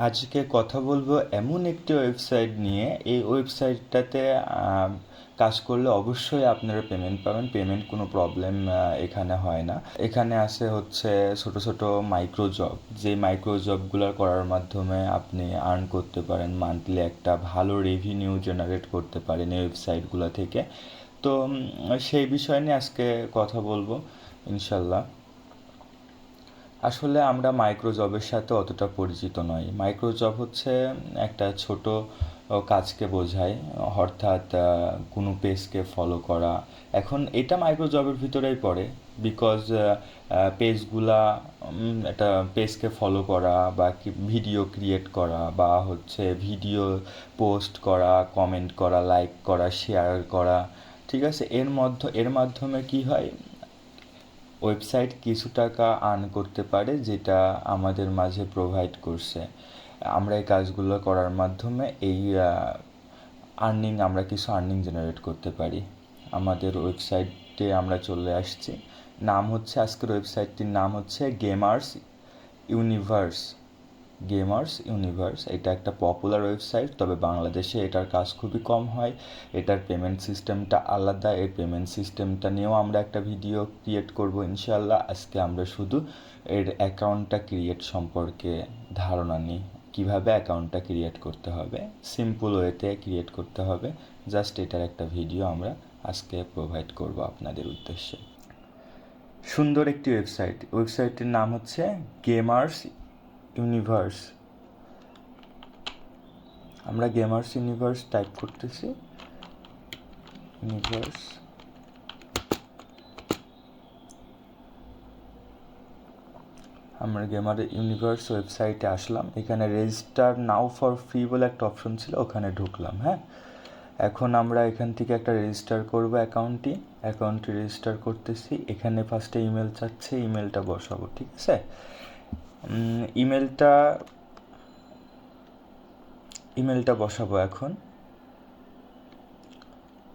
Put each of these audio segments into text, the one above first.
আজকে কথা বলবো এমন একটি ওয়েবসাইট নিয়ে। এই ওয়েবসাইটটাতে কাজ করলে অবশ্যই আপনারা পেমেন্ট পাবেন। পেমেন্ট কোনো প্রবলেম এখানে হয় না। এখানে আছে হচ্ছে ছোট ছোট মাইক্রো জব, যে মাইক্রো জবগুলো করার মাধ্যমে আপনি আর্ন করতে পারেন, মান্থলি একটা ভালো রেভিনিউ জেনারেট করতে পারেন এই ওয়েবসাইটগুলো থেকে। তো সেই বিষয় নিয়ে আজকে কথা বলবো ইনশাল্লাহ। আসলে আমরা মাইক্রো জবের সাথে অতটা পরিচিত নই। মাইক্রো জব হচ্ছে একটা ছোট কাজকে বোঝায়, অর্থাৎ কোনো পেজকে ফলো করা। এখন এটা মাইক্রো জবের ভিতরেই পড়ে, বিকজ পেজগুলা একটা পেজকে ফলো করা বা ভিডিও ক্রিয়েট করা বা হচ্ছে ভিডিও পোস্ট করা, কমেন্ট করা, লাইক করা, শেয়ার করা। ঠিক আছে, এর মাধ্যমে কি হয়, ওয়েবসাইট কিছু টাকা আর্ন করতে পারে, যেটা আমাদের মাঝে প্রোভাইড করছে। আমরা এই কাজগুলো করার মাধ্যমে আমরা কিছু আর্নিং জেনারেট করতে পারি। আমাদের ওয়েবসাইটে আমরা চলে আসছি। আজকের ওয়েবসাইটটির নাম হচ্ছে গেমার্স ইউনিভার্স। এটা একটা পপুলার ওয়েবসাইট, তবে বাংলাদেশে এটার কাজ খুবই কম হয়। এটার পেমেন্ট সিস্টেমটা আলাদা। এই পেমেন্ট সিস্টেমটা নিয়েও আমরা একটা ভিডিও ক্রিয়েট করব ইনশাল্লাহ। আজকে আমরা শুধু এর অ্যাকাউন্টটা ক্রিয়েট সম্পর্কে ধারণা নিই, কীভাবে অ্যাকাউন্টটা ক্রিয়েট করতে হবে, সিম্পল ওয়েতে ক্রিয়েট করতে হবে। জাস্ট এটার একটা ভিডিও আমরা আজকে প্রোভাইড করব আপনাদের উদ্দেশ্যে। সুন্দর একটি ওয়েবসাইটটির নাম হচ্ছে গেমার্স ইউনিভার্স। আমরা গেমার্স ইউনিভার্স টাইপ করতেছি, ইউনিভার্স। আমরা গেমার ইউনিভার্স ওয়েবসাইটে আসলাম। এখানে রেজিস্টার নাও ফর ফ্রি বলে একটা অপশন ছিল, ওখানে ঢুকলাম। হ্যাঁ, এখন আমরা এখান থেকে একটা রেজিস্টার করব অ্যাকাউন্টটি রেজিস্টার করতেছি। এখানে ফার্স্টে ইমেল চাচ্ছে, ইমেলটা বসাবো। ঠিক আছে, ইমেলটা বসাবো। এখন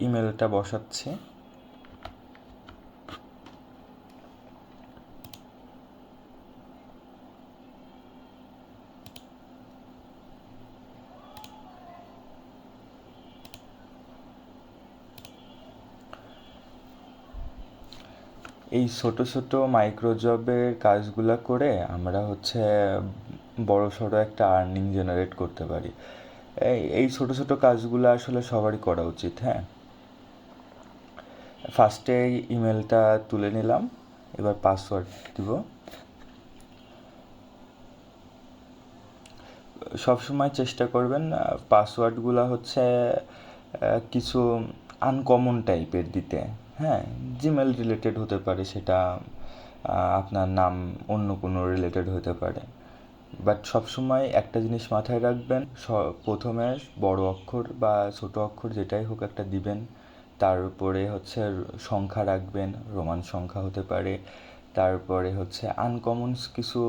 ইমেলটা বসাচ্ছি। এই ছোট ছোট মাইক্রো জবের কাজগুলো করে আমরা হচ্ছে বড় সড়ো একটা আর্নিং জেনারেট করতে পারি। এই ছোট ছোট কাজগুলো আসলে সবারই করা উচিত। হ্যাঁ, ফার্স্টে ইমেলটা তুলে নিলাম, এবার পাসওয়ার্ড দিব। সবসময় চেষ্টা করবেন পাসওয়ার্ডগুলো হচ্ছে কিছু আনকমন টাইপের দিতে। হ্যাঁ, জিমেল রিলেটেড হতে পারে সেটা, আপনার নাম অন্য কোনো রিলেটেড হতে পারে। বাট সবসময় একটা জিনিস মাথায় রাখবেন, প্রথমে বড় অক্ষর বা ছোট অক্ষর যেটাই হোক একটা দিবেন। তার উপরে হচ্ছে সংখ্যা রাখবেন, রোমান সংখ্যা হতে পারে। তারপরে হচ্ছে আনকমন কিছু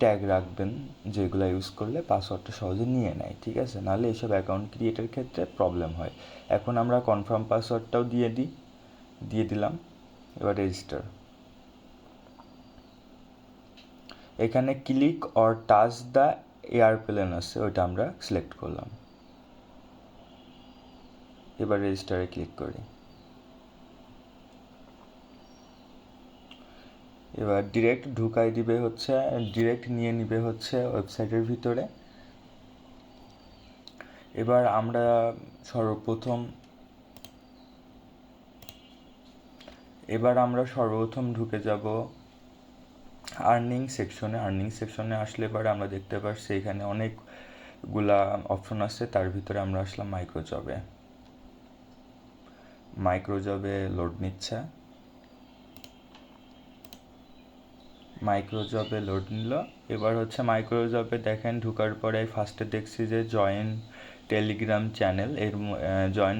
ট্যাগ রাখবেন, যেগুলো ইউজ করলে পাসওয়ার্ডটা সহজে নিয়ে নেয়। ঠিক আছে, নাহলে এইসব অ্যাকাউন্ট ক্রিয়েটের ক্ষেত্রে প্রবলেম হয়। এখন আমরা কনফার্ম পাসওয়ার্ডটাও দিয়ে দিলাম। এবার রেজিস্টার। এখানে click or touch the airplane আছে, ওইটা আমরা সিলেক্ট করলাম। এবার রেজিস্টারে ক্লিক করি। এবার ডিরেক্ট ডিরেক্ট নিয়ে নিবে হচ্ছে ওয়েবসাইটের ভিতরে। এবার আমরা সর্বপ্রথম ঢুকে যাব আর্নিং সেকশনে আসলে এবারে আমরা দেখতে পাচ্ছি এখানে অনেকগুলা অপশন আছে। তার ভিতরে আমরা আসলাম মাইক্রো জবে লোড নিচ্ছে। নিল। এবার হচ্ছে মাইক্রো জবে দেখেন ঢুকার পরে ফার্স্টে দেখছি যে জয়েন টেলিগ্রাম চ্যানেল।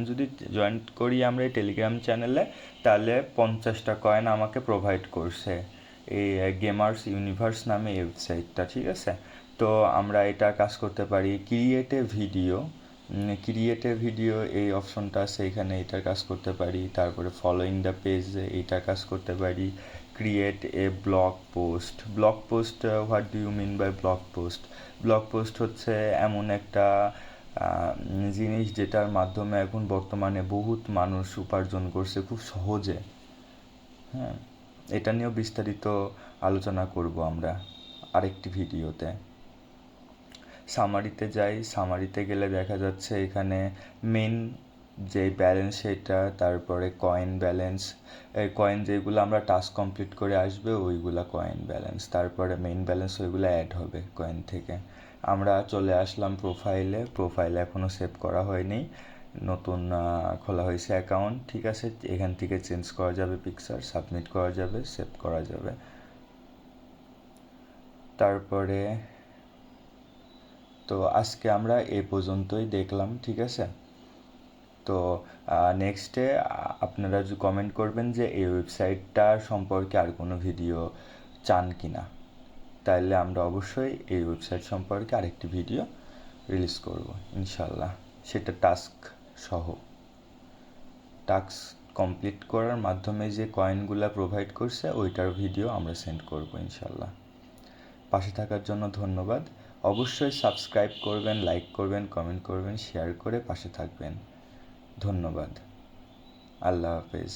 যদি জয়েন করি আমরা এই টেলিগ্রাম চ্যানেলে, তাহলে 50টা কয়েন আমাকে প্রোভাইড করছে এই গেমার্স ইউনিভার্স নামে এই ওয়েবসাইটটা। ঠিক আছে, তো আমরা এটা কাজ করতে পারি। ক্রিয়েটে ভিডিও এই অপশনটা আছে, এখানে এটার কাজ করতে পারি। তারপরে ফলোয়িং দ্য পেজ, এইটার কাজ করতে পারি। create a blog post. What do you mean by blog post হচ্ছে এমন একটা জিনিস যেটার মাধ্যমে এখন বর্তমানে বহুত মানুষ উপার্জন করছে খুব সহজে। হ্যাঁ, এটা নিয়েও বিস্তারিত আলোচনা করব আমরা আরেকটি ভিডিওতে। সামারিতে যাই, সামারিতে গেলে দেখা যাচ্ছে এখানে মেন যে ব্যালেন্স সেটা, তারপরে কয়েন ব্যালেন্স, এই কয়েন যেগুলো আমরা টাস্ক কমপ্লিট করে আসবে ওইগুলা কয়েন ব্যালেন্স, তারপরে মেইন ব্যালেন্স ওইগুলো অ্যাড হবে কয়েন থেকে। আমরা চলে আসলাম প্রোফাইলে এখনও সেভ করা হয়নি, নতুন খোলা হয়েছে অ্যাকাউন্ট, ঠিক আছে। এখান থেকে চেঞ্জ করা যাবে পিকচার, সাবমিট করা যাবে, সেভ করা যাবে। তারপরে তো আজকে আমরা এ পর্যন্তই দেখলাম, ঠিক আছে। তো নেক্সটে আপনারা যে কমেন্ট করবেন যে এই ওয়েবসাইটটা সম্পর্কে আর কোনো ভিডিও চান কি না, তাইলে আমরা অবশ্যই এই ওয়েবসাইট সম্পর্কে আরেকটি ভিডিও রিলিজ করব ইনশাল্লাহ, সেটা টাস্ক কমপ্লিট করার মাধ্যমে যে কয়েনগুলো প্রোভাইড করছে ওইটার ভিডিও আমরা সেন্ড করব ইনশাল্লাহ। পাশে থাকার জন্য ধন্যবাদ। অবশ্যই সাবস্ক্রাইব করবেন, লাইক করবেন, কমেন্ট করবেন, শেয়ার করে পাশে থাকবেন। ধন্যবাদ। আল্লাহ হাফেজ।